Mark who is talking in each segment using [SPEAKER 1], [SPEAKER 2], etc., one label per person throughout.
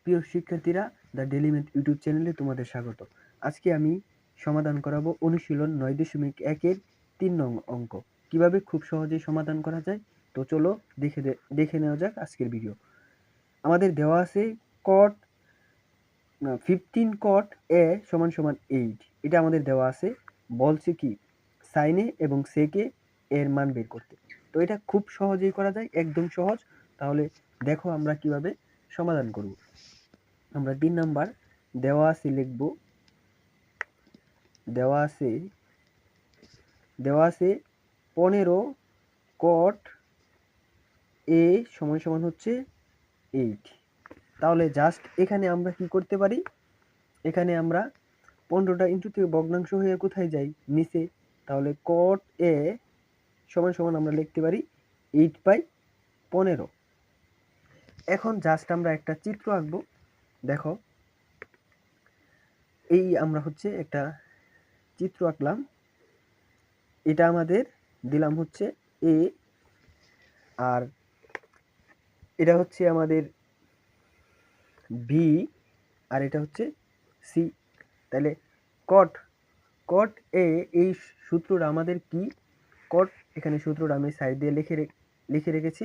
[SPEAKER 1] প্রিয় শিক্ষার্থীরা, the daily math YouTube চ্যানেলে তোমাদের স্বাগত। আজকে আমি সমাধান করাবো অনুশীলন 9.1-এর 3 নং অঙ্ক। কিভাবে খুব সহজেই সমাধান করা যায়, তো চলো দেখে নেওয়া যাক আজকের ভিডিও। আমাদের দেওয়া আছে cot 15 cot a = 8, এটা আমাদের দেওয়া আছে। বলছে কি sin a এবং sec a এর মান বের করতে। তো এটা খুব সহজেই করা যায়, একদম সহজ। তাহলে দেখো আমরা কিভাবে সমাধান করব। আমরা 3 নাম্বার দেওয়া আছে লিখব। দেওয়া আছে 15 cot a = হচ্ছে 8। তাহলে জাস্ট এখানে আমরা কি করতে পারি, এখানে আমরা 15টা ইনটু থেকে ভগ্নাংশ হয়ে কোথায় যাই, নিচে। তাহলে cot a = আমরা লিখতে পারি 8/15। এখন জাস্ট আমরা একটা চিত্র আঁকবো। দেখো, এই আমরা হচ্ছে একটা চিত্র আঁকলাম। এটা আমাদের দিলাম হচ্ছে a, আর এটা হচ্ছে আমাদের b, আর এটা হচ্ছে c। তাহলে cot a, এই সূত্রটা আমাদের কি, cot, এখানে সূত্রটা আমি সাইড দিয়ে লিখে রেখেছি।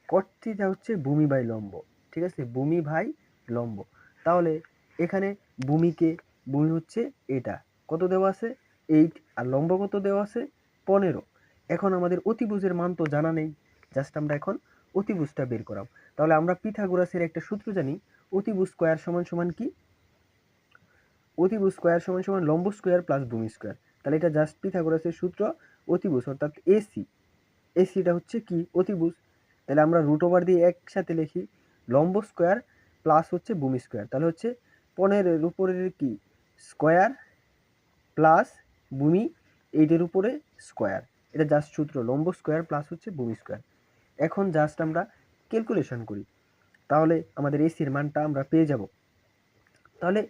[SPEAKER 1] cot থিটা হচ্ছে ভূমি বাই লম্ব, ঠিক আছে, ভূমি ভাই লম্ব। তাহলে এখানে ভূমি হচ্ছে এটা, কত দেওয়া আছে 8, আর লম্ব কত দেওয়া আছে 15। এখন আমাদের অতিভুজের মান তো জানা নেই, জাস্ট আমরা এখন অতিভুজটা বের করাব। তাহলে আমরা পিথাগোরাসের একটা সূত্র জানি, অতিভুজ স্কয়ার সমান কি, অতিভুজ স্কয়ার সমান লম্ব স্কয়ার প্লাস ভূমি স্কয়ার। তাহলে এটা জাস্ট পিথাগোরাসের সূত্র, অতিভুজ অর্থাৎ এসিটা হচ্ছে কি অতিভুজ। তাহলে আমরা রুট ওভার দিয়ে একসাথে লিখি লম্ব স্কয়ার প্লাস হচ্ছে ভূমি স্কয়ার। তাহলে হচ্ছে 15 উপরের কি স্কয়ার প্লাস ভূমি 8 উপরে স্কয়ার। এটা জাস্ট সূত্র, লম্ব স্কয়ার প্লাস হচ্ছে ভূমি স্কয়ার। এখন জাস্ট আমরা ক্যালকুলেশন করি, তাহলে আমাদের এসির মানটা আমরা পেয়ে যাব। তাহলে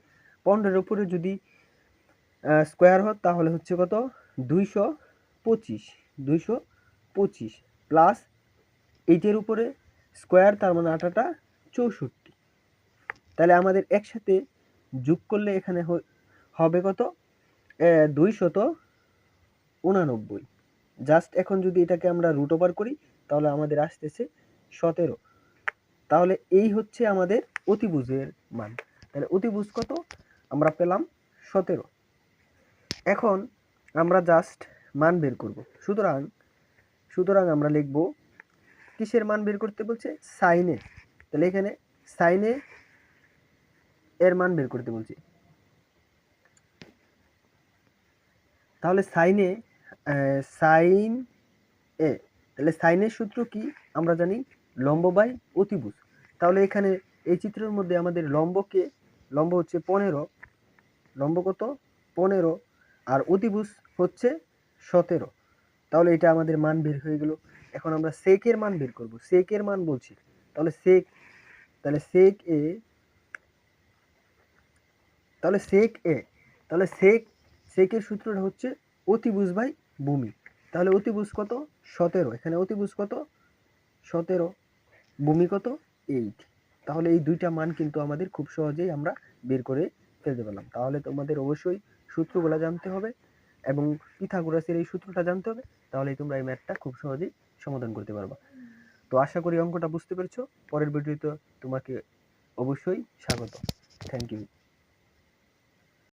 [SPEAKER 1] 15 উপরে যদি স্কয়ার হয় তাহলে হচ্ছে কত 225 প্লাস 8 উপরে স্কয়ার, তার মানে 8টা 64। তাহলে আমাদের একসাথে যোগ করলে এখানে হবে কত 289। জাস্ট এখন যদি এটাকে আমরা রুট ওভার করি তাহলে আমাদের আসতেছে 17। তাহলে এই হচ্ছে আমাদের অতিভুজের মান। তাহলে অতিভুজ কত আমরা পেলাম 17। এখন আমরা জাস্ট মান বের করব। সুতরাং আমরা লিখব কিসের মান বের করতে বলছে, sin a। তাহলে এখানে sin a এর মান বের করতে বলছি। তাহলে sin a, তাহলে sin এর সূত্র কি আমরা জানি, লম্ব বাই অতিভুজ। তাহলে এখানে এই চিত্রের মধ্যে আমাদের লম্ব হচ্ছে 15, লম্ব কত 15, আর অতিভুজ হচ্ছে 17। তাহলে এটা আমাদের মান বের হয়ে গেল। এখন আমরা sec এর মান বের করব, sec এর মান বলছি। তাহলে sec এর সূত্রটা হচ্ছে অতিভুজ বাই ভূমি। তাহলে অতিভুজ কত 17, এখানে অতিভুজ কত 17, ভূমি কত 8। তাহলে এই দুইটা মান কিন্তু আমাদের খুব সহজেই আমরা বের করে ফেলতে পারলাম। তাহলে তোমাদের অবশ্যই সূত্রগুলো জানতে হবে এবং পিথাগোরাসের এই সূত্রটা জানতে হবে, তাহলেই তোমরা এই ম্যাথটা খুব সহজেই সমাধান করতে পারবা। তো আশা করি অঙ্কটা বুঝতে পেরেছো। পরের ভিডিওতে তোমাকে অবশ্যই স্বাগত। Thank you.